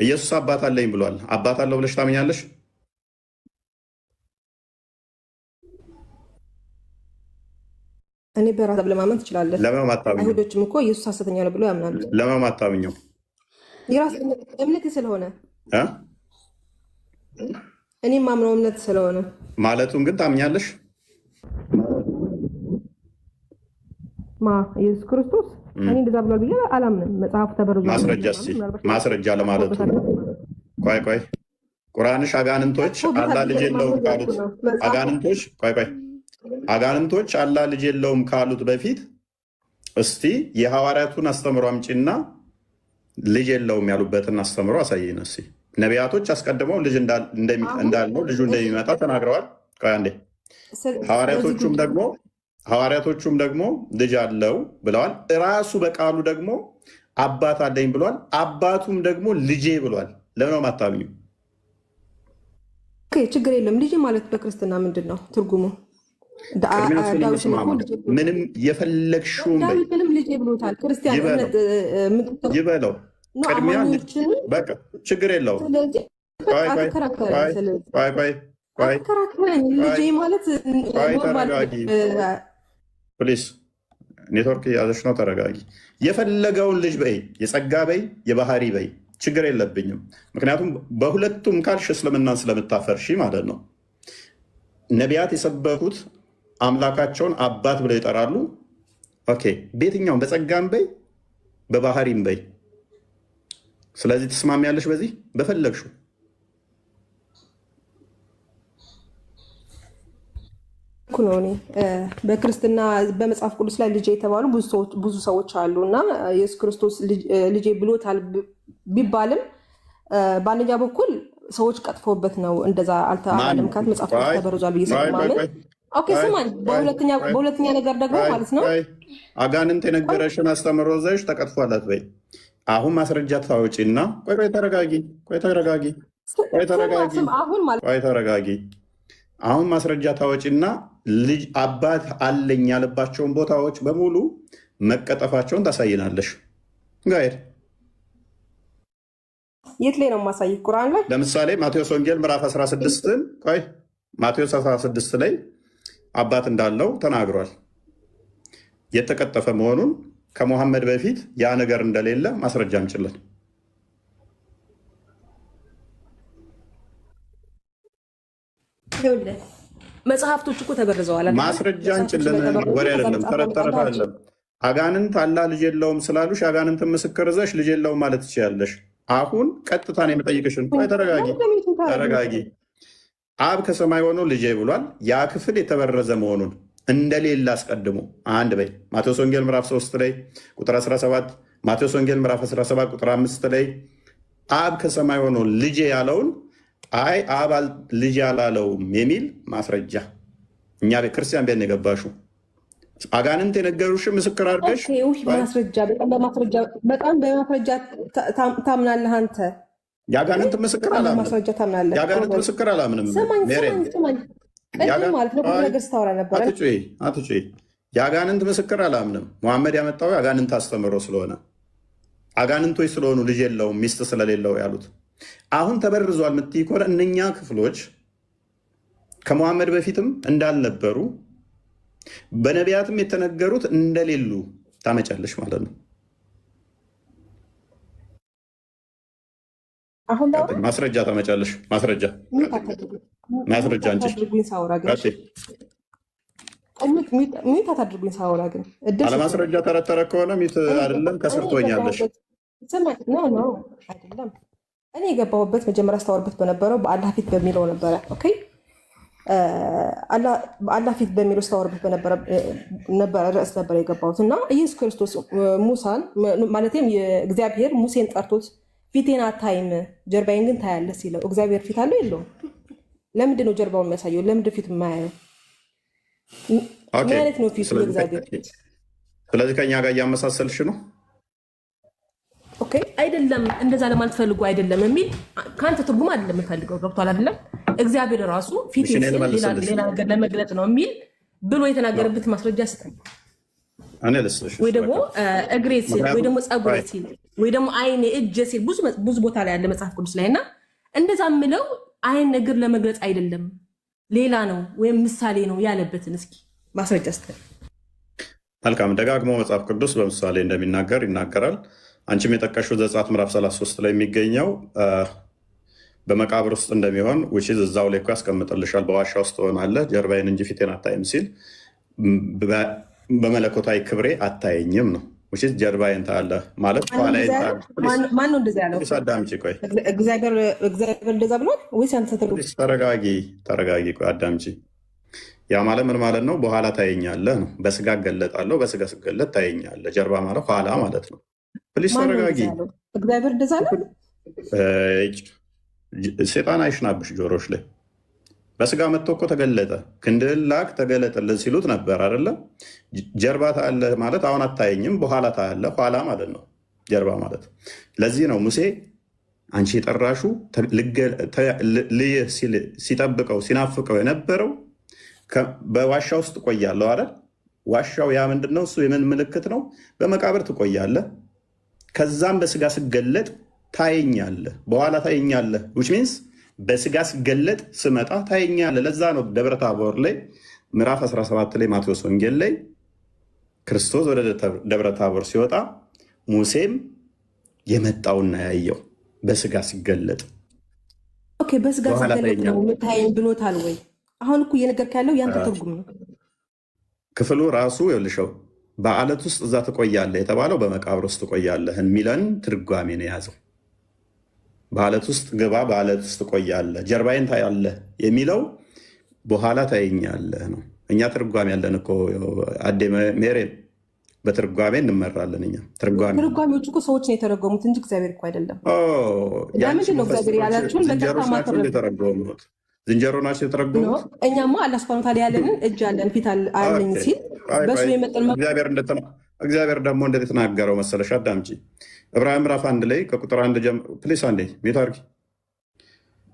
ኢየሱስ አባት አለኝ ብሏል። አባት አለው ብለሽ ታምኛለሽ? እኔ በራስ ለማመን ትችላለህ። ለምን አታምኚው? አይሁዶችም እኮ ኢየሱስ ሐሰተኛ ነው ብለው ያምናሉ። ለምን አታምኚው? የራስ እምነት ስለሆነ እኔ ማምነው እምነት ስለሆነ ማለቱን ግን ታምኛለሽ? ኢየሱስ ክርስቶስ እኔ እንደዛ ብሏል ብዬ አላምንም። መጽሐፉ ተበርዟል። ማስረጃ ለማለቱ ቆይ ቁርአንሽ አጋንንቶች አላ ልጅ የለውም ካሉት አጋንንቶች አላ ልጅ የለውም ካሉት በፊት እስቲ የሐዋርያቱን አስተምሮ አምጪና ልጅ የለውም ያሉበትን አስተምሮ አሳየን። እስቲ ነቢያቶች አስቀድመው ልጅ እንዳለው ልጁ እንደሚመጣ ተናግረዋል። ቆይ አንዴ ሐዋርያቶቹም ደግሞ ልጅ አለው ብለዋል። እራሱ በቃሉ ደግሞ አባት አለኝ ብሏል። አባቱም ደግሞ ልጄ ብሏል። ለምን ነው ማታምኙ? ችግር የለም። ልጅ ማለት በክርስትና ምንድን ነው ትርጉሙ? ምንም የፈለግሽውን ዳዊትንም ልጄ ብሎታል። ክርስቲያን ይበለው። ቅድሚያ ችግር የለውም። ልጄ ማለት ፕሊስ ኔትወርክ ያዘሽ ነው። ተረጋጊ። የፈለገውን ልጅ በይ፣ የጸጋ በይ፣ የባህሪ በይ፣ ችግር የለብኝም። ምክንያቱም በሁለቱም ካልሽ እስልምናን ስለምታፈርሺ ማለት ነው። ነቢያት የሰበኩት አምላካቸውን አባት ብለው ይጠራሉ። ኦኬ፣ በየትኛውም በጸጋም በይ በባህሪም በይ። ስለዚህ ትስማሚያለሽ በዚህ በፈለግሽው ነው። እኔ በክርስትና በመጽሐፍ ቅዱስ ላይ ልጄ የተባሉ ብዙ ሰዎች አሉ እና ኢየሱስ ክርስቶስ ልጄ ብሎታል ቢባልም በአንደኛ በኩል ሰዎች ቀጥፎበት ነው። እንደዛ አልተባለም። ካት መጽሐፍ ቅዱስ ተበርዟል ብዬ ስለማምን ስማኝ። በሁለተኛ ነገር ደግሞ ማለት ነው አጋንንት የነገረሽን አስተምሮ ዘሽ ተቀጥፏላት በይ። አሁን ማስረጃ ታወጪና ተረጋጊ። አሁን ማስረጃ ታወጪና ልጅ አባት አለኝ ያለባቸውን ቦታዎች በሙሉ መቀጠፋቸውን ታሳይናለሽ። ጋሄድ የት ላይ ነው ማሳይ? ቁርአን ላይ ለምሳሌ ማቴዎስ ወንጌል ምዕራፍ 16 ማቴዎስ 16 ላይ አባት እንዳለው ተናግሯል። የተቀጠፈ መሆኑን ከሙሐመድ በፊት ያ ነገር እንደሌለ ማስረጃ እንችለን። መጽሐፍቶች እኮ ተበርዘዋል። ማስረጃ እንችለን። ወሬ አይደለም፣ ተረት አይደለም። አጋንንት አላህ ልጅ የለውም ስላሉሽ አጋንንትን ምስክር ይዘሽ ልጅ የለውም ማለት ትችያለሽ። አሁን ቀጥታ ነው የምጠይቅሽን። ተረጋጊ። አብ ከሰማይ ሆኖ ልጄ ብሏል። ያ ክፍል የተበረዘ መሆኑን እንደሌለ አስቀድሞ አንድ በይ። ማቴዎስ ወንጌል ምዕራፍ 3 ላይ ቁጥር 17፣ ማቴዎስ ወንጌል ምዕራፍ 17 ቁጥር 5 ላይ አብ ከሰማይ ሆኖ ልጄ ያለውን አይ አብ ልጅ አላለውም የሚል ማስረጃ እኛ ክርስቲያን ቤት ነው የገባሽው። አጋንንት የነገሩሽ ምስክር አድርገሽ በጣም በማስረጃ ታምናለህ አንተ። የአጋንንት ምስክር አላምንም። የአጋንንት ምስክር አላምንም። የአጋንንት ምስክር አላምንም። ሙሐመድ ያመጣው የአጋንንት አስተምሮ ስለሆነ አጋንንቶች ስለሆኑ ልጅ የለውም ሚስት ስለሌለው ያሉት። አሁን ተበርዟል የምትይ ከሆነ እነኛ ክፍሎች ከሙሐመድ በፊትም እንዳልነበሩ በነቢያትም የተነገሩት እንደሌሉ ታመጫለሽ ማለት ነው። ማስረጃ ታመጫለሽ። ማስረጃ እንጂ ሚት አታድርጉኝ ሳወራ ግን አለማስረጃ ተረተረ ከሆነ ሚት አይደለም ከስር ትሆኛለሽ። አይደለም እኔ የገባሁበት መጀመሪያ አስታወርበት በነበረው በአላህ ፊት በሚለው ነበረ። ኦኬ አላህ ፊት በሚለው ስታወርበት በነበረ ርዕስ ነበረ የገባሁት እና ኢየሱስ ክርስቶስ ሙሳን ማለትም እግዚአብሔር ሙሴን ጠርቶት ፊቴን አታይም ጀርባዬን ግን ታያለህ ሲለው እግዚአብሔር ፊት አለው የለውም? ለምንድን ነው ጀርባውን የሚያሳየው? ለምንድን ፊት የማያየው? ምን አይነት ነው ፊቱ የእግዚአብሔር ፊት? ስለዚህ ከኛ ጋር እያመሳሰልሽ ነው። ኦኬ አይደለም፣ እንደዛ ለማለት ፈልጎ አይደለም የሚል ከአንተ ትርጉም አይደለም የምፈልገው። ገብቷል አይደለም? እግዚአብሔር ራሱ ፊት ሌላ ነገር ለመግለጽ ነው የሚል ብሎ የተናገረበት ማስረጃ ስጠኝ። ወይ ደግሞ እግሬ ሲል ወይ ደግሞ ፀጉሬ ሲል ወይ ደግሞ አይን እጅ ሲል ብዙ ቦታ ላይ ያለ መጽሐፍ ቅዱስ ላይ እና እንደዛ ምለው አይን ነገር ለመግለጽ አይደለም ሌላ ነው ወይም ምሳሌ ነው ያለበትን እስኪ ማስረጃ ስተል። መልካም ደጋግሞ መጽሐፍ ቅዱስ በምሳሌ እንደሚናገር ይናገራል። አንቺም የጠቀሽው ዘጸአት ምዕራፍ 33 ላይ የሚገኘው በመቃብር ውስጥ እንደሚሆን ውጪ እዛው ላይ እኮ ያስቀምጥልሻል። በዋሻ ውስጥ ትሆናለህ ጀርባዬን እንጂ ፊቴን አታይም ሲል በመለኮታዊ ክብሬ አታየኝም ነው። ውጪ ጀርባዬን ታያለህ ማለት ማን ነው እንደዛ ያለው? አዳምጪ ቆይ፣ እግዚአብሔር እንደዛ ብሏል ወይስ አንተ? ተረጋጊ ቆይ አዳምጪ። ያ ማለት ምን ማለት ነው? በኋላ ታየኛለህ ነው። በስጋ እገለጣለሁ፣ በስጋ ስገለጥ ታየኛለህ። ጀርባ ማለት ኋላ ማለት ነው። ፕሊስ ተረጋጊ። እግዚአብሔር እንደዛ ነው። ሴጣን አይሽናብሽ ጆሮች ላይ። በስጋ መጥቶ እኮ ተገለጠ፣ ክንድህን ላክ ተገለጠልን ሲሉት ነበር አይደለም? ጀርባ ታያለህ ማለት አሁን አታየኝም፣ በኋላ ታያለህ፣ ኋላ ማለት ነው ጀርባ ማለት። ለዚህ ነው ሙሴ አንቺ የጠራሹ ልይህ ሲጠብቀው ሲናፍቀው የነበረው በዋሻ ውስጥ እቆያለሁ አይደል? ዋሻው ያ ምንድን ነው? እሱ የምን ምልክት ነው? በመቃብር ትቆያለህ። ከዛም በስጋ ስገለጥ ታየኛለህ፣ በኋላ ታየኛለህ። ዊች ሚንስ በስጋ ስገለጥ ስመጣ ታየኛለህ። ለዛ ነው ደብረ ታቦር ላይ ምዕራፍ 17 ላይ ማቴዎስ ወንጌል ላይ ክርስቶስ ወደ ደብረ ታቦር ሲወጣ ሙሴም የመጣውና ያየው በስጋ ሲገለጥ። ኦኬ፣ በስጋ ሲገለጥ ነው የምታየኝ ብሎታል ወይ? አሁን እኮ እየነገርክ ያለው ያንተ ትርጉም ነው። ክፍሉ ራሱ ይኸውልሽው በአለት ውስጥ እዛ ትቆያለህ የተባለው በመቃብር ውስጥ ትቆያለህ የሚለን ትርጓሜ ነው የያዘው። በአለት ውስጥ ግባ፣ በአለት ውስጥ ትቆያለህ፣ ጀርባዬን ታያለህ የሚለው በኋላ ታየኛለህ ነው። እኛ ትርጓሜ ያለን እኮ አዴ ሜሬን በትርጓሜ እንመራለን። እኛ ትርጓሜዎች እኮ ሰዎች ነው የተረጎሙት እንጂ እግዚአብሔር እኮ አይደለም። ለምንድን ነው እግዚአብሔር ያላችሁን የተረጎሙት? ዝንጀሮ ናቸው የተረጎሙት። እኛማ አላህ ሱብሃነሁ ወተዓላ ያለንን እጅ አለን ፊት አለኝ ሲል በሱ የመጠን እግዚአብሔር ደግሞ እንደት የተናገረው መሰለሽ? አዳምጪ። ዕብራውያን ምዕራፍ 1 ላይ ከቁጥር 1 ጀምሮ ፕሊስ አንዴ ሚዩት አድርጊ።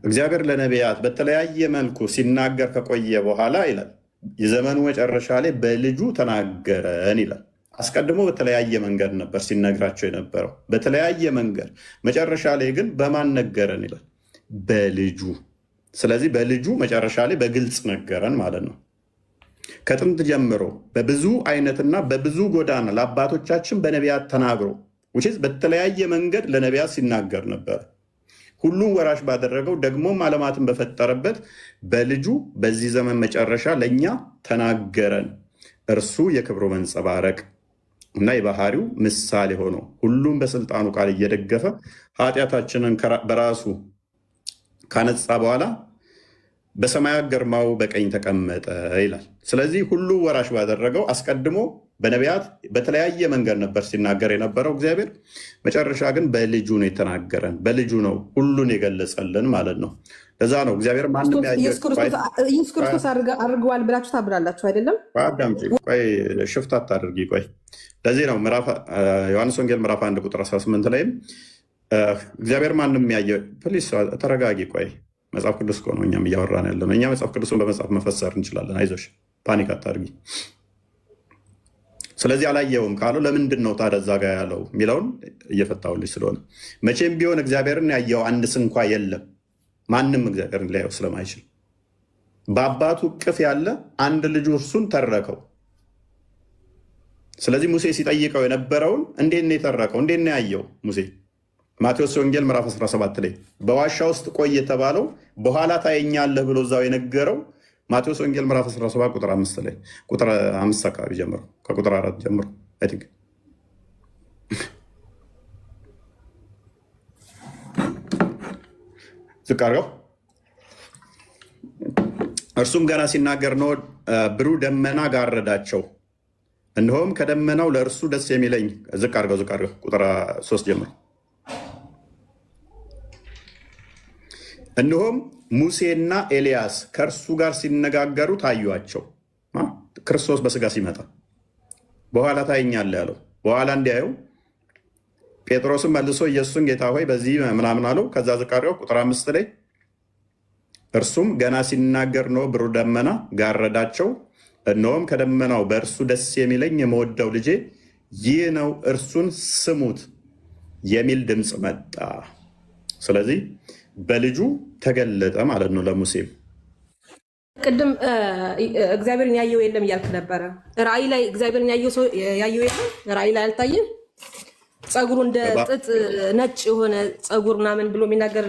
እግዚአብሔር ለነቢያት በተለያየ መልኩ ሲናገር ከቆየ በኋላ ይላል የዘመኑ መጨረሻ ላይ በልጁ ተናገረን ይላል። አስቀድሞ በተለያየ መንገድ ነበር ሲነግራቸው የነበረው፣ በተለያየ መንገድ። መጨረሻ ላይ ግን በማን ነገረን ይላል? በልጁ። ስለዚህ በልጁ መጨረሻ ላይ በግልጽ ነገረን ማለት ነው። ከጥንት ጀምሮ በብዙ አይነትና በብዙ ጎዳና ለአባቶቻችን በነቢያት ተናግሮ በተለያየ መንገድ ለነቢያት ሲናገር ነበር። ሁሉም ወራሽ ባደረገው ደግሞም ዓለማትን በፈጠረበት በልጁ በዚህ ዘመን መጨረሻ ለእኛ ተናገረን። እርሱ የክብሩ መንጸባረቅ እና የባህሪው ምሳሌ ሆኖ ሁሉም በስልጣኑ ቃል እየደገፈ ኃጢአታችንን በራሱ ካነጻ በኋላ በሰማያት ግርማው በቀኝ ተቀመጠ ይላል። ስለዚህ ሁሉ ወራሽ ባደረገው አስቀድሞ በነቢያት በተለያየ መንገድ ነበር ሲናገር የነበረው እግዚአብሔር። መጨረሻ ግን በልጁ ነው የተናገረን፣ በልጁ ነው ሁሉን የገለጸልን ማለት ነው። ለዛ ነው እግዚአብሔር ማንም ኢየሱስ ክርስቶስ አድርገዋል ብላችሁ ታብላላችሁ አይደለም? አዳምጪ፣ ቆይ ሽፍት አታድርጊ፣ ቆይ። ለዚህ ነው ዮሐንስ ወንጌል ምዕራፍ 1 ቁጥር 18 ላይም እግዚአብሔር ማንም ያየ፣ ፕሊስ ተረጋጊ፣ ቆይ። መጽሐፍ ቅዱስ እኮ ነው እኛም እያወራን ያለ ነው። እኛ መጽሐፍ ቅዱስን በመጽሐፍ መፈሰር እንችላለን። አይዞሽ፣ ፓኒክ አታድርጊ። ስለዚህ አላየውም ካለው ለምንድን ነው ታዲያ እዛ ጋ ያለው የሚለውን እየፈታሁልሽ ስለሆነ፣ መቼም ቢሆን እግዚአብሔርን ያየው አንድ ስንኳ የለም። ማንም እግዚአብሔርን ሊያየው ስለማይችል በአባቱ እቅፍ ያለ አንድ ልጁ እርሱን ተረከው። ስለዚህ ሙሴ ሲጠይቀው የነበረውን እንዴት ነው የተረከው? እንዴት ነው ያየው ሙሴ? ማቴዎስ ወንጌል ምዕራፍ 17 ላይ በዋሻ ውስጥ ቆይ የተባለው በኋላ ታየኛለህ ብሎ እዛው የነገረው ማቴዎስ ወንጌል ምዕራፍ 17 ቁጥር 5 ላይ ቁጥር 5 አካባቢ ጀምሮ ከቁጥር 4 ጀምሮ ዝቅ አድርገው። እርሱም ገና ሲናገር ነው ብሩህ ደመና ጋረዳቸው፣ እነሆም ከደመናው ለእርሱ ደስ የሚለኝ። ዝቅ አድርገው ቁጥር 3 ጀምሮ እነሆም ሙሴና ኤልያስ ከእርሱ ጋር ሲነጋገሩ ታዩአቸው። ክርስቶስ በስጋ ሲመጣ በኋላ ታየኛለህ ያለው በኋላ እንዲያየው ጴጥሮስም መልሶ ኢየሱስን ጌታ ሆይ በዚህ ምናምን አለው። ከዛ ዝቃሪው ቁጥር 5 ላይ እርሱም ገና ሲናገር ነው ብሩህ ደመና ጋረዳቸው፣ እነሆም ከደመናው በእርሱ ደስ የሚለኝ የምወደው ልጄ ይህ ነው እርሱን ስሙት የሚል ድምፅ መጣ። ስለዚህ በልጁ ተገለጠ ማለት ነው ለሙሴም። ቅድም እግዚአብሔርን ያየው የለም እያልክ ነበረ። ራእይ ላይ እግዚአብሔርን ያየው የለም፣ ራእይ ላይ አልታየም። ፀጉሩ እንደ ጥጥ ነጭ የሆነ ፀጉር ምናምን ብሎ የሚናገር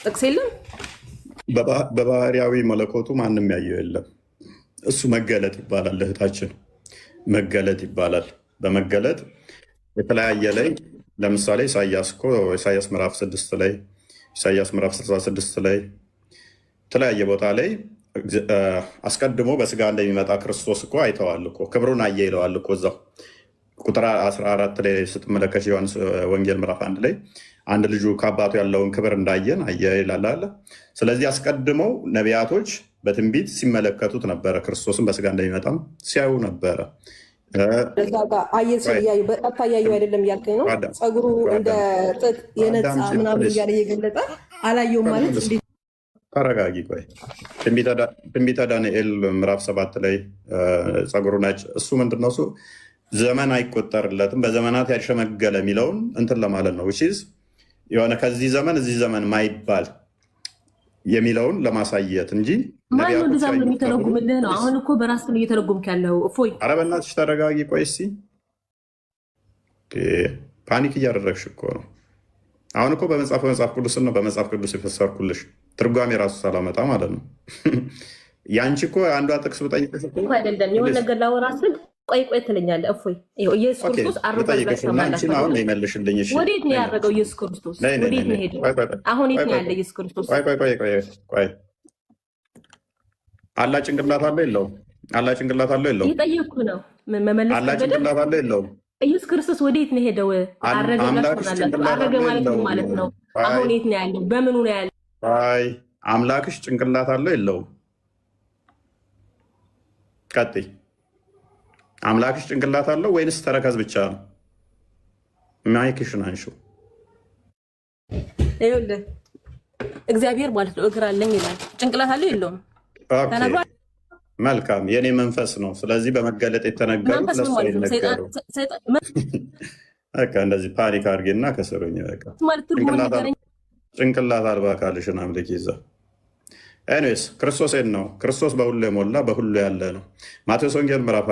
ጥቅስ የለም። በባህሪያዊ መለኮቱ ማንም ያየው የለም። እሱ መገለጥ ይባላል። እህታችን መገለጥ ይባላል። በመገለጥ የተለያየ ላይ ለምሳሌ ኢሳያስ ምዕራፍ 6 ላይ፣ ኢሳያስ ምዕራፍ 66 ላይ የተለያየ ቦታ ላይ አስቀድሞ በስጋ እንደሚመጣ ክርስቶስ እኮ አይተዋል እኮ፣ ክብሩን አየ ይለዋል እኮ እዛው ቁጥር 14 ላይ ስትመለከች ዮሐንስ ወንጌል ምዕራፍ 1 ላይ አንድ ልጁ ከአባቱ ያለውን ክብር እንዳየን አየ ይላል አለ። ስለዚህ አስቀድመው ነቢያቶች በትንቢት ሲመለከቱት ነበረ። ክርስቶስን በስጋ እንደሚመጣም ሲያዩ ነበረ። አታያዩ አይደለም እያልከኝ ነው? ፀጉሩ እንደ ጥጥ የነፃ ምናምን እያለ እየገለጠ አላየውም ማለት። ተረጋጊ፣ ቆይ። ትንቢተ ዳንኤል ምዕራፍ 7 ላይ ፀጉሩ ነጭ፣ እሱ ምንድነው? እሱ ዘመን አይቆጠርለትም በዘመናት ያልሸመገለ የሚለውን እንትን ለማለት ነው። የሆነ ከዚህ ዘመን እዚህ ዘመን ማይባል የሚለውን ለማሳየት እንጂ ማነው እንደዛ ብሎ የሚተረጉምልህ ነው? አሁን እኮ በራስ ነው እየተረጉምክ ያለው። እፎይ፣ ኧረ በእናትሽ ተረጋጊ። ቆይ እስኪ ፓኒክ እያደረግሽ እኮ ነው። አሁን እኮ በመጽሐፍ ቅዱስ ነው በመጽሐፍ ቅዱስ የፈሰርኩልሽ ትርጓሜ ራሱ ሳላመጣ ማለት ነው። ያንቺ እኮ አንዷ ጥቅስ ብጠይቅሽ አይደለም የሆነ ነገር ላወራ ስል ቆይ ትለኛለህ። እፎይ፣ ኢየሱስ ክርስቶስ አሁን ይመልሽልኝ። ወዴት ነው ያደረገው ኢየሱስ ክርስቶስ? ወዴት ነው ሄደው? አሁን የት ነው ያለ ኢየሱስ ክርስቶስ? ቆይ አላ ጭንቅላት አለ የለውም? አላ ጭንቅላት አለ የለውም? እየጠየኩህ ነው። መመለስ አላ ጭንቅላት አለ የለውም? ኢየሱስ ክርስቶስ ወዴት ነው ሄደው? አረገ ማለት ነው ማለት ነው። አሁን የት ነው ያለው? በምኑ ነው ያለው? አምላክሽ ጭንቅላት አለው የለውም? ቀጥይ። አምላክሽ ጭንቅላት አለው ወይንስ ተረከዝ ብቻ ነው? ማይክሽን አንሺው። ይኸውልህ እግዚአብሔር ማለት ነው እግር አለኝ ይላል። ጭንቅላት አለው የለውም? መልካም፣ የኔ መንፈስ ነው። ስለዚህ በመገለጥ የተነገሩ እንደዚህ ፓኒክ አድርጌና ከስሩኝ ጭንቅላት አልባ አካልሽን አምልክ ይዛ ኤኒዌይስ ክርስቶስ ነው። ክርስቶስ በሁሉ የሞላ በሁሉ ያለ ነው። ማቴዎስ ወንጌል ምዕራፍ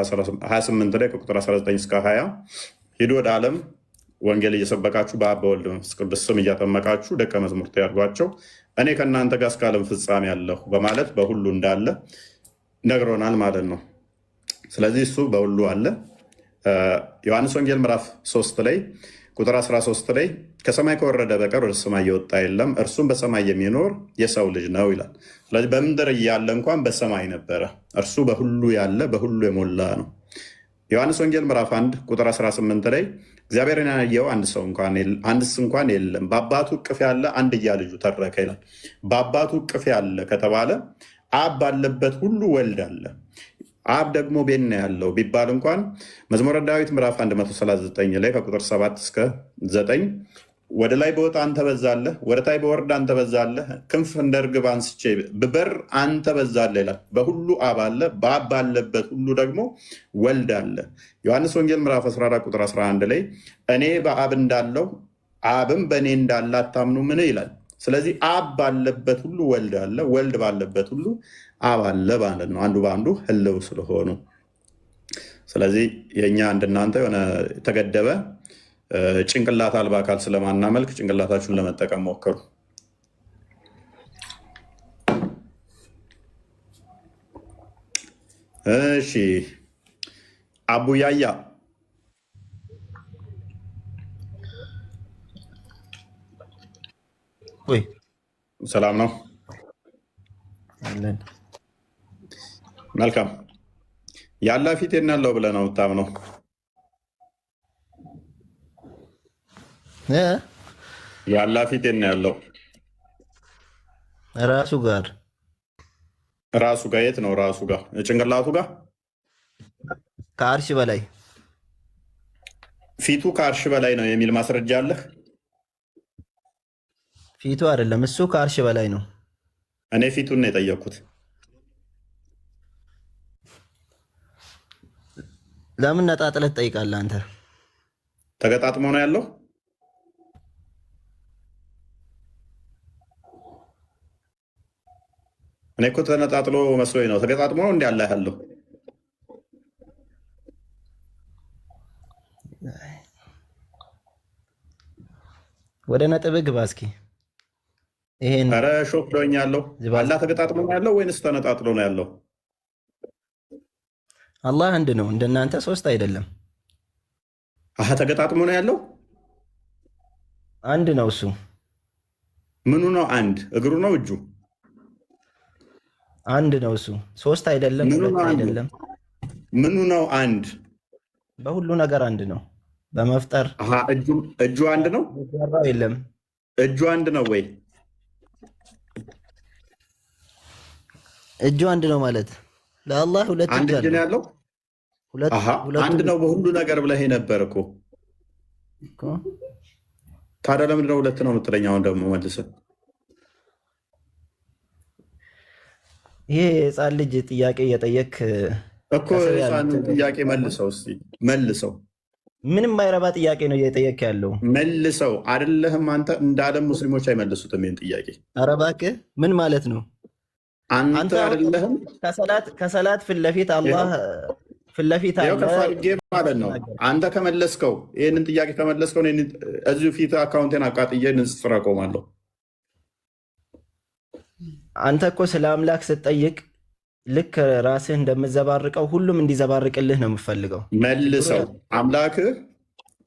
28 ላይ ከቁጥር 19 እስከ 20 ሂዱ ወደ ዓለም ወንጌል እየሰበካችሁ በአብ በወልድ በመንፈስ ቅዱስ ስም እያጠመቃችሁ ደቀ መዛሙርት ያድርጓቸው፣ እኔ ከእናንተ ጋር እስከ ዓለም ፍጻሜ ያለሁ በማለት በሁሉ እንዳለ ነግሮናል ማለት ነው። ስለዚህ እሱ በሁሉ አለ። ዮሐንስ ወንጌል ምዕራፍ 3 ላይ ቁጥር 13 ላይ ከሰማይ ከወረደ በቀር ወደ ሰማይ የወጣ የለም፣ እርሱም በሰማይ የሚኖር የሰው ልጅ ነው ይላል። ስለዚህ በምድር እያለ እንኳን በሰማይ ነበረ። እርሱ በሁሉ ያለ በሁሉ የሞላ ነው። ዮሐንስ ወንጌል ምዕራፍ 1 ቁጥር 18 ላይ እግዚአብሔርን ያየው አንድስ እንኳን የለም፣ በአባቱ እቅፍ ያለ አንድያ ልጁ ተረከ ይላል። በአባቱ እቅፍ ያለ ከተባለ አብ ባለበት ሁሉ ወልድ አለ። አብ ደግሞ ቤት ነው ያለው ቢባል እንኳን መዝሙረ ዳዊት ምዕራፍ 139 ላይ ከቁጥር 7 እስከ 9 ወደ ላይ በወጣ አንተ በዛለህ፣ ወደ ታይ በወርድ አንተ በዛለህ፣ ክንፍ እንደ ርግብ አንስቼ ብበር አንተ በዛለህ ይላል። በሁሉ አብ አለ፣ በአብ ባለበት ሁሉ ደግሞ ወልድ አለ። ዮሐንስ ወንጌል ምዕራፍ 14 ቁጥር 11 ላይ እኔ በአብ እንዳለው አብም በእኔ እንዳለ አታምኑምን ይላል። ስለዚህ አብ ባለበት ሁሉ ወልድ አለ፣ ወልድ ባለበት ሁሉ አብ አለ ማለት ነው፣ አንዱ በአንዱ ህልው ስለሆኑ። ስለዚህ የእኛ እንደናንተ የሆነ የተገደበ ጭንቅላት አልባ አካል ስለማናመልክ ጭንቅላታችሁን ለመጠቀም ሞክሩ። እሺ አቡያያ ሰላም ነው? መልካም። ያለ ፊት የናለው ብለህ ነው የምታምነው? ያለ ፊት የና ያለው ራሱ ጋር የት ነው? ራሱ ጋር ጭንቅላቱ ጋር ከአርሽ በላይ ፊቱ ከአርሽ በላይ ነው የሚል ማስረጃ አለህ? ፊቱ አይደለም፣ እሱ ከአርሽ በላይ ነው። እኔ ፊቱን ነው የጠየቅኩት። ለምን ነጣጥለህ ትጠይቃለህ አንተ? ተገጣጥሞ ነው ያለው። እኔ እኮ ተነጣጥሎ መስሎኝ ነው። ተገጣጥሞ ነው እንዲ ያለ ያለው። ወደ ነጥብ ግባ እስኪ። ይሄን ኧረ ሾክ ዶኝ ያለው አላህ ተገጣጥሞ ነው ያለው ወይንስ ተነጣጥሎ ነው ያለው? አላህ አንድ ነው፣ እንደናንተ ሶስት አይደለም። ተገጣጥሞ ነው ያለው። አንድ ነው እሱ። ምኑ ነው አንድ? እግሩ ነው እጁ? አንድ ነው እሱ። ሶስት አይደለም፣ ሁለት አይደለም። ምኑ ነው አንድ? በሁሉ ነገር አንድ ነው። በመፍጠር እጁ አንድ ነው። የለም እጁ አንድ ነው ወይ? እጁ አንድ ነው ማለት ለአላህ ሁለት አንድ እጅ ነው ያለው። አንድ ነው በሁሉ ነገር ብለህ ነበር እኮ። ታዲያ ለምንድን ነው ሁለት ነው የምትለኝ? አሁን ደግሞ መልሰህ ይሄ የህፃን ልጅ ጥያቄ እየጠየክ እኮ ህፃን ጥያቄ መልሰው እስኪ መልሰው። ምንም ማይረባ ጥያቄ ነው እየጠየክ ያለው። መልሰው አይደለህም አንተ። እንደ ዓለም ሙስሊሞች አይመልሱትም ይህን ጥያቄ። ኧረ እባክህ ምን ማለት ነው? አንተ አይደለህም ከሰላት ፊት ለፊት አላህ ፊት ለፊት አለ ማለት ነው። አንተ ከመለስከው ይህንን ጥያቄ ከመለስከው እዚሁ ፊት አካውንቴን አቃጥዬ ንጽጽር አቆማለሁ። አንተ እኮ ስለ አምላክ ስትጠይቅ ልክ ራስህ እንደምዘባርቀው ሁሉም እንዲዘባርቅልህ ነው የምፈልገው። መልሰው አምላክህ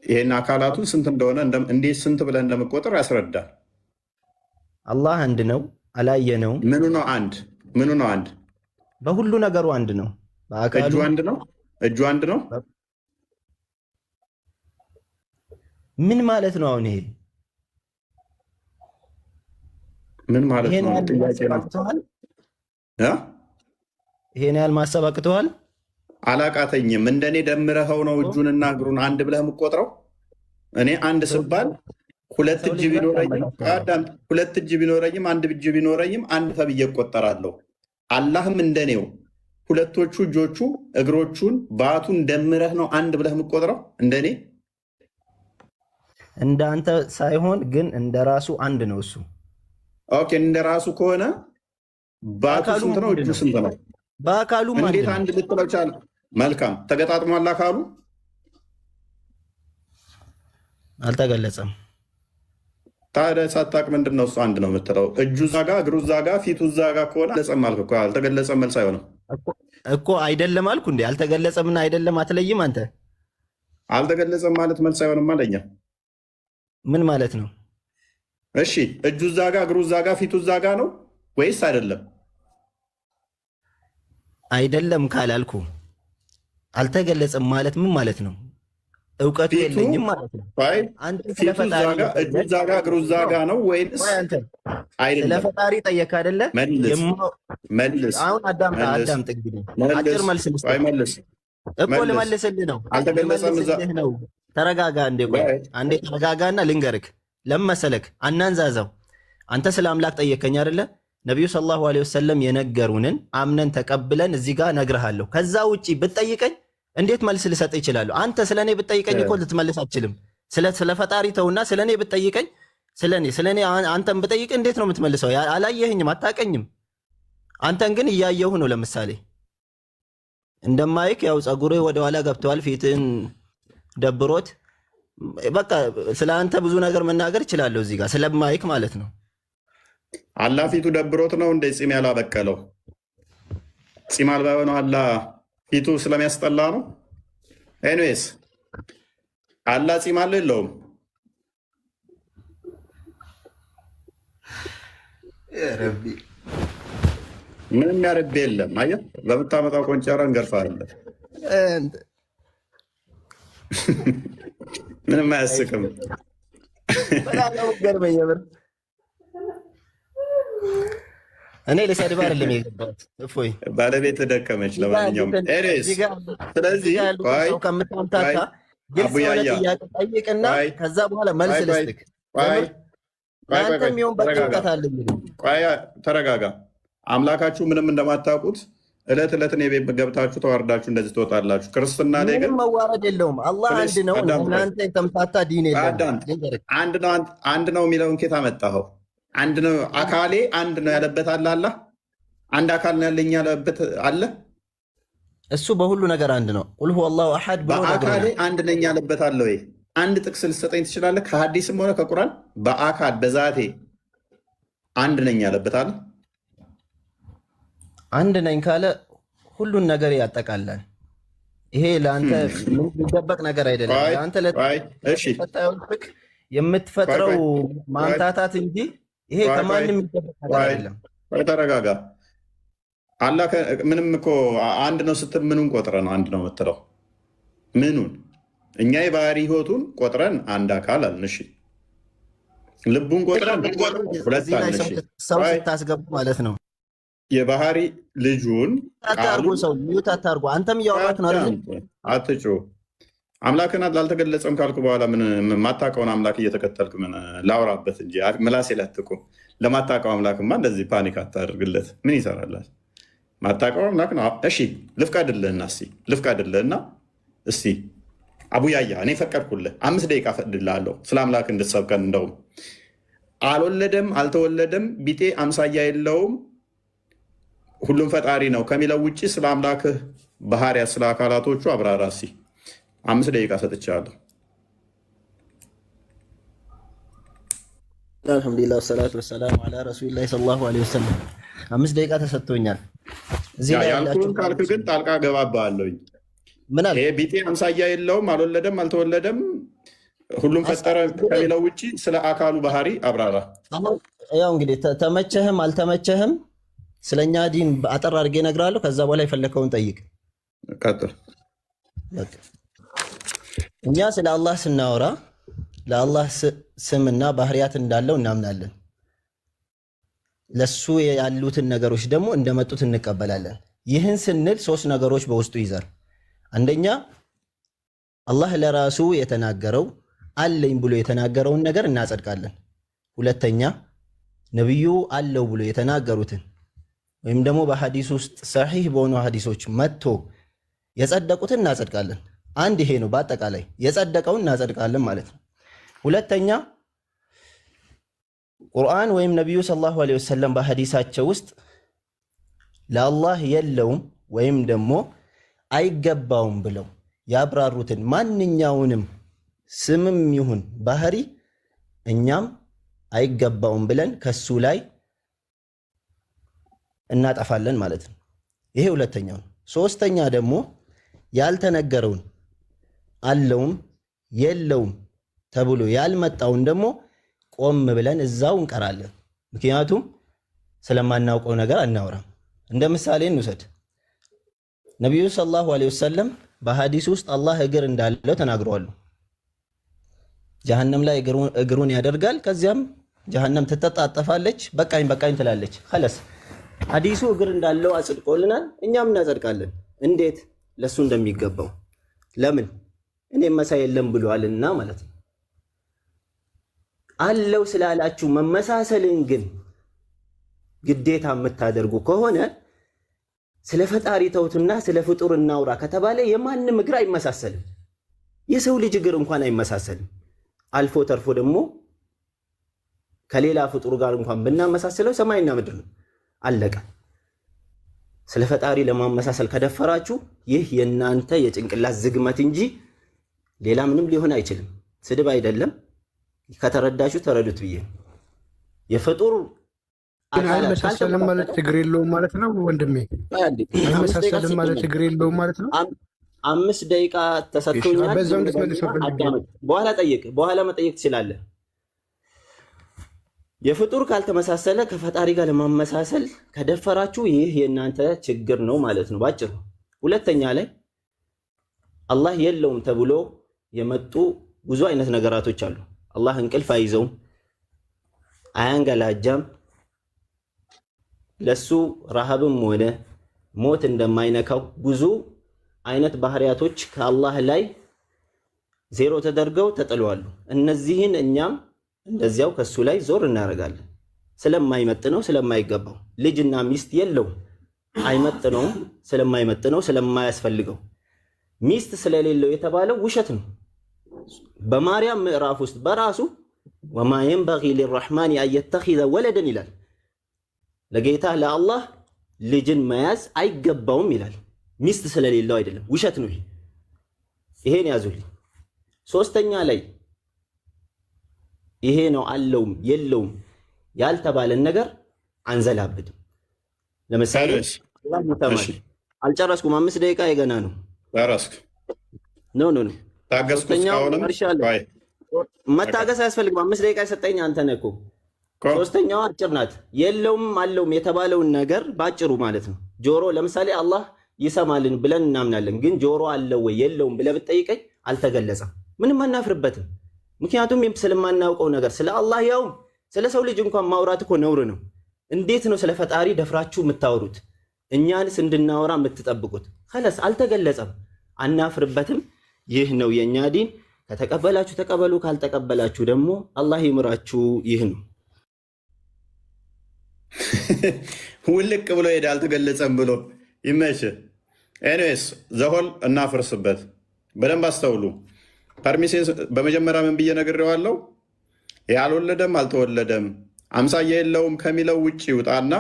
ይህን አካላቱ ስንት እንደሆነ እንዴት ስንት ብለህ እንደምቆጥር ያስረዳል። አላህ አንድ ነው፣ አላየነው። ምኑ ነው አንድ? ምኑ ነው አንድ? በሁሉ ነገሩ አንድ ነው። በአካሉ እጁ አንድ ነው። እጁ አንድ ነው። ምን ማለት ነው አሁን ይሄ? ምን ማለት ነው? ይሄን ያህል ማሰብ አቅተዋል? አላቃተኝም። እንደኔ ደምረኸው ነው እጁንና እግሩን አንድ ብለህ የምቆጥረው? እኔ አንድ ስባል ሁለት እጅ ቢኖረኝም አንድ እጅ ቢኖረኝም አንድ ተብዬ እቆጠራለሁ። አላህም እንደኔው ሁለቶቹ እጆቹ እግሮቹን ባቱን ደምረህ ነው አንድ ብለህ የምቆጥረው? እንደኔ እንደ አንተ ሳይሆን ግን እንደ ራሱ አንድ ነው እሱ። ኦኬ፣ እንደ ራሱ ከሆነ ባቱ ስንት ነው? እጁ ስንት ነው? በአካሉ እንዴት አንድ ልትለው ቻለ? መልካም ተገጣጥሟል። አካሉ አልተገለጸም። ታዲያ ሳታቅ ምንድን ነው እሱ አንድ ነው የምትለው? እጁ እዛ ጋ እግሩ እዛ ጋ ፊቱ እዛ ጋ ከሆነ አልተገለጸም አልክ እኮ። አልተገለጸም መልስ አይሆንም እኮ። አይደለም አልኩ እንዴ? አልተገለጸምና አይደለም አትለይም አንተ። አልተገለጸም ማለት መልስ አይሆንም አለኛ። ምን ማለት ነው? እሺ እጁ እዛ ጋ እግሩ እዛ ጋ ፊቱ እዛ ጋ ነው ወይስ አይደለም? አይደለም ካላልኩ አልተገለጸም ማለት ምን ማለት ነው? እውቀቱ የለኝም ማለት ነው። እጁ እዛ ጋ እግሩ እዛ ጋ ነው ወይስ ስለ ፈጣሪ ጠየቅ አይደለ? መልስ። አሁን አዳምጥ እንግዲህ አጭር መልስ እኮ ልመልስልህ ነው። ልመልስልህ ነው። ተረጋጋ እንዴ፣ ቆይ አንዴ ተረጋጋና ልንገርክ። ለመሰለክ አናንዛዛው። አንተ ስለ አምላክ ጠየቀኝ አይደለ? ነቢዩ ሰለላሁ ዐለይሂ ወሰለም የነገሩንን አምነን ተቀብለን እዚህ ጋር ነግርሃለሁ። ከዛ ውጭ ብትጠይቀኝ እንዴት መልስ ልሰጥ ይችላሉ? አንተ ስለ እኔ ብትጠይቀኝ እኮ ልትመልስ አትችልም። ስለ ፈጣሪ ተውና ስለ እኔ ብትጠይቀኝ ስለ እኔ አንተን ብጠይቅ እንዴት ነው የምትመልሰው? አላየህኝም፣ አታቀኝም። አንተን ግን እያየሁ ነው። ለምሳሌ እንደማይክ ያው ፀጉርህ ወደኋላ ገብተዋል፣ ፊትህን ደብሮት በቃ ስለ አንተ ብዙ ነገር መናገር እችላለሁ እዚህ ጋር ስለማይክ ማለት ነው። አላህ ፊቱ ደብሮት ነው እንደ ፂም ያላበቀለው? ፂም አልባ የሆነው አላህ ፊቱ ስለሚያስጠላ ነው? ኤኒዌይስ አላህ ፂም አለው የለውም? ምንም ያረብ የለም። አየህ፣ በምታመጣው ቆንጨራ እንገርፋለን። ምንም አያስቅም። እኔ ልሰድብ አይደለም የገባሁት። እፎይ ባለቤት ደከመች። ለማንኛውም ስለዚህ ከምታምታታ ግልጽ የሆነ ጥያቄ ጠይቅና ከዛ በኋላ መልስ ልስጥክ። የሚሆን በቂ እውቀት አለ። ተረጋጋ። አምላካችሁ ምንም እንደማታውቁት እለት እለት እኔ ቤት ገብታችሁ ተዋርዳችሁ እንደዚህ ትወጣላችሁ። ክርስትና ላይ ግን መዋረድ የለውም። አላህ አንድ ነው። እናንተ የተምታታ ዲን የለም። አንድ ነው የሚለውን ኬታ መጣኸው? አንድ ነው አካሌ አንድ ነው ያለበት አለ። አላህ አንድ አካል ነው ያለኝ ያለበት አለ። እሱ በሁሉ ነገር አንድ ነው። ቁል ሁወ አላሁ አሐድ ብሎ በአካል አንድ ነኝ ያለበት አለ ወይ? አንድ ጥቅስ ልትሰጠኝ ትችላለህ? ከሐዲስም ሆነ ከቁርአን በአካል በዛቴ አንድ ነኝ ያለበት አለ? አንድ ነኝ ካለ ሁሉን ነገር ያጠቃላል። ይሄ ለአንተ የሚደበቅ ነገር አይደለም። ለአንተ የምትፈጥረው ማምታታት እንጂ ይሄ ከማንም የሚደበቅ ነገር አይደለም። ተረጋጋ። አላህ ምንም እኮ አንድ ነው ስትል ምኑን ቆጥረ ነው አንድ ነው የምትለው? ምኑን? እኛ የባህሪ ህይወቱን ቆጥረን አንድ አካል አልን። እሺ ልቡን ቆጥረን ሁለት አልን። ሰው ስታስገቡ ማለት ነው የባህሪ ልጁን አታርጉ። ሰው ሚዩት አታርጉ። አንተም እያወራክ ነው አይደል? አትጩ። አምላክን ላልተገለጸም ካልኩ በኋላ ምን ማታውቀውን አምላክ እየተከተልክ ምን ላውራበት እንጂ ምላሴ ላትቁም። ለማታውቀው አምላክማ እንደዚህ ፓኒክ አታደርግለት። ምን ይሰራላል? ማታውቀው አምላክ ነው። እሺ ልፍቀድልህና እስቲ አቡያያ እኔ ፈቀድኩልህ 5 ደቂቃ ፈቅድልሃለሁ ስለ አምላክ እንድትሰብከን። እንደውም አልወለደም አልተወለደም ቢጤ አምሳያ የለውም ሁሉም ፈጣሪ ነው ከሚለው ውጭ ስለ አምላክህ ባህሪያት ስለ አካላቶቹ አብራራ። እስኪ 5 ደቂቃ ሰጥቻለሁ። አልሐምዱሊላህ ወሰላቱ ወሰላሙ ዐላ ረሱሊላህ ሰለላሁ ዐለይሂ ወሰለም። 5 ደቂቃ ተሰጥቶኛል። ያልኩህን ካልክ ግን ጣልቃ ገባብሃለሁኝ። ይሄ ቢጤ አምሳያ የለውም አልወለደም አልተወለደም ሁሉም ፈጠረ ከሚለው ውጭ ስለ አካሉ ባህሪ አብራራ። ያው እንግዲህ ተመቸህም አልተመቸህም ስለኛ ዲን አጠር አድርጌ እነግርሃለሁ። ከዛ በኋላ የፈለከውን ጠይቅ። ቀጥል። እኛ ስለ አላህ ስናወራ ለአላህ ስምና ባህሪያት እንዳለው እናምናለን። ለሱ ያሉትን ነገሮች ደግሞ እንደመጡት እንቀበላለን። ይህን ስንል 3 ነገሮች በውስጡ ይዛል። አንደኛ አላህ ለራሱ የተናገረው አለኝ ብሎ የተናገረውን ነገር እናጸድቃለን። ሁለተኛ ነብዩ አለው ብሎ የተናገሩትን ወይም ደግሞ በሐዲስ ውስጥ ሰሒህ በሆኑ ሐዲሶች መጥቶ የጸደቁትን እናጸድቃለን። አንድ ይሄ ነው። በአጠቃላይ የጸደቀውን እናጸድቃለን ማለት ነው። ሁለተኛ ቁርአን ወይም ነብዩ ሰለላሁ ዐለይሂ ወሰለም በሐዲሳቸው ውስጥ ለአላህ የለውም ወይም ደግሞ አይገባውም ብለው ያብራሩትን ማንኛውንም ስምም ይሁን ባህሪ እኛም አይገባውም ብለን ከሱ ላይ እናጠፋለን ማለት ነው። ይሄ ሁለተኛው ነው። ሶስተኛ ደግሞ ያልተነገረውን አለውም የለውም ተብሎ ያልመጣውን ደግሞ ቆም ብለን እዛው እንቀራለን። ምክንያቱም ስለማናውቀው ነገር አናወራም። እንደ ምሳሌ እንውሰድ። ነቢዩ ሰለላሁ ዐለይሂ ወሰለም በሐዲስ ውስጥ አላህ እግር እንዳለው ተናግረዋል። ጀሃነም ላይ እግሩን ያደርጋል። ከዚያም ጀሃነም ትተጣጠፋለች፣ በቃኝ በቃኝ ትላለች። خلاص ሐዲሱ እግር እንዳለው አጽድቆልናል፣ እኛም እናጸድቃለን። እንዴት? ለሱ እንደሚገባው። ለምን? እኔም መሳይ የለም ብሏልና ማለት ነው። አለው ስላላችሁ መመሳሰልን ግን ግዴታ የምታደርጉ ከሆነ ስለ ፈጣሪ ተውትና ስለ ፍጡር እናውራ ከተባለ የማንም እግር አይመሳሰልም። የሰው ልጅ እግር እንኳን አይመሳሰልም። አልፎ ተርፎ ደግሞ ከሌላ ፍጡር ጋር እንኳን ብናመሳሰለው ሰማይና ምድር ነው። አለቀ። ስለ ፈጣሪ ለማመሳሰል ከደፈራችሁ ይህ የናንተ የጭንቅላት ዝግመት እንጂ ሌላ ምንም ሊሆን አይችልም። ስድብ አይደለም። ከተረዳችሁ ተረዱት ብዬ የፍጡር አይመሳሰልም ማለት ችግር የለውም ማለት ነው ወንድሜ። አይመሳሰልም ማለት ችግር የለውም ማለት ነው። 5 ደቂቃ ተሰጥቶኛል። በኋላ መጠየቅ ትችላለህ። የፍጡር ካልተመሳሰለ ከፈጣሪ ጋር ለማመሳሰል ከደፈራችሁ ይህ የእናንተ ችግር ነው ማለት ነው ባጭሩ። ሁለተኛ ላይ አላህ የለውም ተብሎ የመጡ ብዙ አይነት ነገራቶች አሉ። አላህ እንቅልፍ አይዘውም፣ አያንገላጃም፣ ለሱ ረሃብም ሆነ ሞት እንደማይነካው ብዙ አይነት ባህሪያቶች ከአላህ ላይ ዜሮ ተደርገው ተጥለዋል። እነዚህን እኛም እንደዚያው ከሱ ላይ ዞር እናደርጋለን። ስለማይመጥነው ስለማይገባው ልጅና ሚስት የለውም፣ አይመጥነውም፣ ስለማይመጥነው ስለማያስፈልገው ሚስት ስለሌለው የተባለው ውሸት ነው። በማርያም ምዕራፍ ውስጥ በራሱ ወማ የንበጊ ሊረሕማን አን የተኺዘ ወለደን ይላል። ለጌታ ለአላህ ልጅን መያዝ አይገባውም ይላል። ሚስት ስለሌለው አይደለም፣ ውሸት ነው። ይሄን ያዙልኝ። ሶስተኛ ላይ ይሄ ነው አለውም የለውም ያልተባለን ነገር አንዘላብድም። ለምሳሌ አልጨረስኩም፣ 5 ደቂቃ የገና ነው። ኖ መታገስ አያስፈልግም። 5 ደቂቃ የሰጠኝ አንተ ነህ እኮ። ሶስተኛዋ አጭር ናት። የለውም አለውም የተባለውን ነገር ባጭሩ ማለት ነው። ጆሮ ለምሳሌ አላህ ይሰማልን ብለን እናምናለን። ግን ጆሮ አለው ወይ የለውም ብለህ ብትጠይቀኝ አልተገለጸም። ምንም አናፍርበትም። ምክንያቱም ስለማናውቀው ነገር ስለ አላህ ያውም ስለ ሰው ልጅ እንኳን ማውራት እኮ ነውር ነው። እንዴት ነው ስለ ፈጣሪ ደፍራችሁ የምታወሩት? እኛንስ እንድናወራ የምትጠብቁት? ከለስ አልተገለጸም፣ አናፍርበትም። ይህ ነው የእኛ ዲን። ከተቀበላችሁ ተቀበሉ፣ ካልተቀበላችሁ ደግሞ አላህ ይምራችሁ። ይህ ነው። ውልቅ ብሎ ሄደ አልተገለጸም ብሎ ይመች። ኤኒዌይስ ዘሆል እናፍርስበት። በደንብ አስተውሉ። ፐርሚሴን በመጀመሪያ ምን ብዬ ነግሬዋለሁ? ያልወለደም አልተወለደም አምሳያ የለውም ከሚለው ውጭ ይውጣና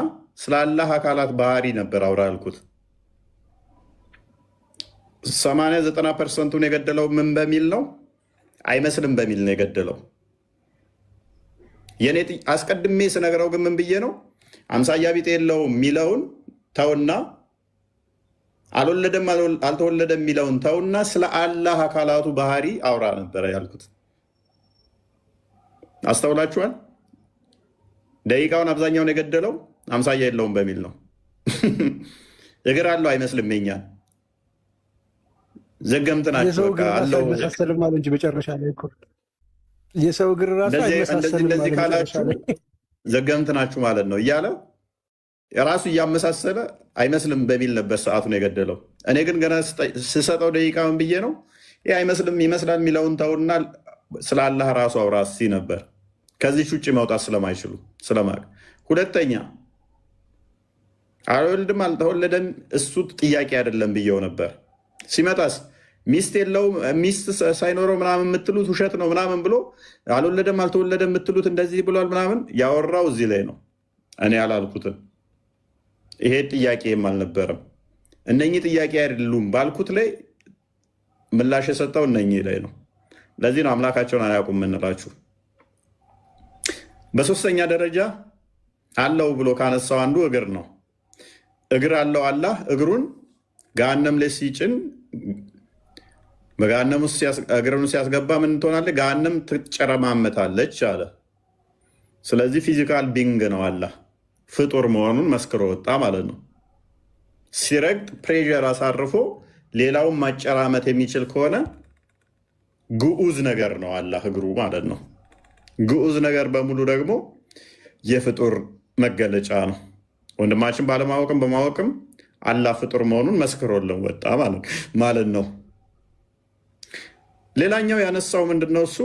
ስለ አላህ አካላት ባህሪ ነበር አውራ ያልኩት። 80-90% የገደለው ምን በሚል ነው? አይመስልም በሚል ነው የገደለው። የኔ አስቀድሜ ስነግረው ግን ምን ብዬ ነው? አምሳያ ቢጤ የለውም የሚለውን ተውና አልወለደም አልተወለደም የሚለውን ተውና ስለ አላህ አካላቱ ባህሪ አውራ ነበረ ያልኩት። አስተውላችኋል? ደቂቃውን አብዛኛውን የገደለው አምሳያ የለውም በሚል ነው። እግር አለው አይመስልም። የኛ ዘገምት ናቸው። አይመሳሰልም አለ እንጂ መጨረሻ ላይ እኮ የሰው እግር ራሱ አይመሳሰልም። እንደዚህ ካላችሁ ዘገምት ናችሁ ማለት ነው እያለ ራሱ እያመሳሰለ አይመስልም በሚል ነበር ሰዓቱን የገደለው። እኔ ግን ገና ስሰጠው ደቂቃውን ብዬ ነው ይህ አይመስልም ይመስላል የሚለውን ተውና ስለ አላህ ራሱ አውራ ሲ ነበር። ከዚህ ውጭ መውጣት ስለማይችሉ ስለማቅ። ሁለተኛ አልወልድም አልተወለደም እሱ ጥያቄ አይደለም ብዬው ነበር። ሲመጣስ ሚስት የለውም ሚስት ሳይኖረው ምናምን የምትሉት ውሸት ነው ምናምን ብሎ አልወለደም አልተወለደም የምትሉት እንደዚህ ብሏል ምናምን ያወራው እዚህ ላይ ነው። እኔ አላልኩትም። ይሄ ጥያቄም አልነበረም። እነኚህ ጥያቄ አይደሉም ባልኩት ላይ ምላሽ የሰጠው እነኚህ ላይ ነው። ለዚህ ነው አምላካቸውን አያውቁም የምንላችሁ። በሶስተኛ ደረጃ አለው ብሎ ካነሳው አንዱ እግር ነው። እግር አለው አላህ እግሩን ገሃነም ላይ ሲጭን በገሃነም ውስጥ እግሩን ሲያስገባ ምን ትሆናለች? ገሃነም ትጨረማመታለች አለ። ስለዚህ ፊዚካል ቢንግ ነው አላህ ፍጡር መሆኑን መስክሮ ወጣ ማለት ነው። ሲረግጥ ፕሬዠር አሳርፎ ሌላውን ማጨራመት የሚችል ከሆነ ግዑዝ ነገር ነው አላህ እግሩ ማለት ነው። ግዑዝ ነገር በሙሉ ደግሞ የፍጡር መገለጫ ነው። ወንድማችን ባለማወቅም በማወቅም አላህ ፍጡር መሆኑን መስክሮልን ወጣ ማለት ነው። ሌላኛው ያነሳው ምንድነው? እሱ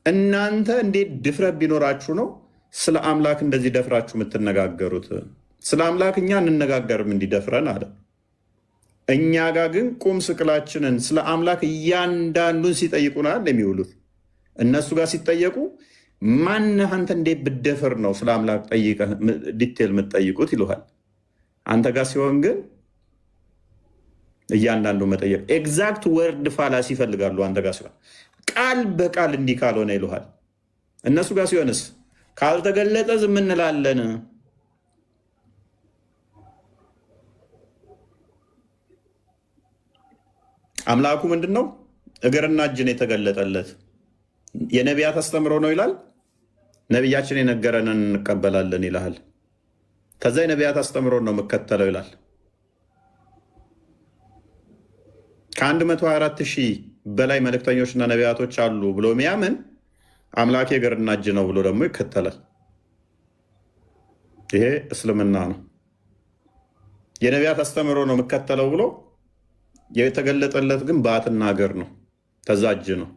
እናንተ እንዴት ድፍረት ቢኖራችሁ ነው ስለ አምላክ እንደዚህ ደፍራችሁ የምትነጋገሩት? ስለ አምላክ እኛ እንነጋገርም እንዲደፍረን አለ። እኛ ጋር ግን ቁም ስቅላችንን ስለ አምላክ እያንዳንዱን ሲጠይቁናል የሚውሉት። እነሱ ጋር ሲጠየቁ ማነህ አንተ እንዴት ብደፍር ነው ስለ አምላክ ጠይቀህ ዲቴል የምትጠይቁት ይሉሃል። አንተ ጋር ሲሆን ግን እያንዳንዱ መጠየቅ ኤግዛክት ወርድ ፋላሲ ይፈልጋሉ። አንተ ጋር ሲሆን ቃል በቃል እንዲህ ካልሆነ ይሉሃል። እነሱ ጋር ሲሆንስ ካልተገለጠ ዝም እንላለን። አምላኩ ምንድን ነው? እግርና እጅን የተገለጠለት የነቢያት አስተምሮ ነው ይላል። ነቢያችን የነገረንን እንቀበላለን ይልሃል። ከዛ የነቢያት አስተምሮ ነው የምከተለው ይላል። ከ124,000 በላይ መልእክተኞችና ነቢያቶች አሉ ብሎ ሚያምን አምላኬ እግርና እጅ ነው ብሎ ደግሞ ይከተላል። ይሄ እስልምና ነው። የነቢያት አስተምሮ ነው የምከተለው ብሎ የተገለጠለት ግን ባትና እግር ነው፣ ከዛ እጅ ነው።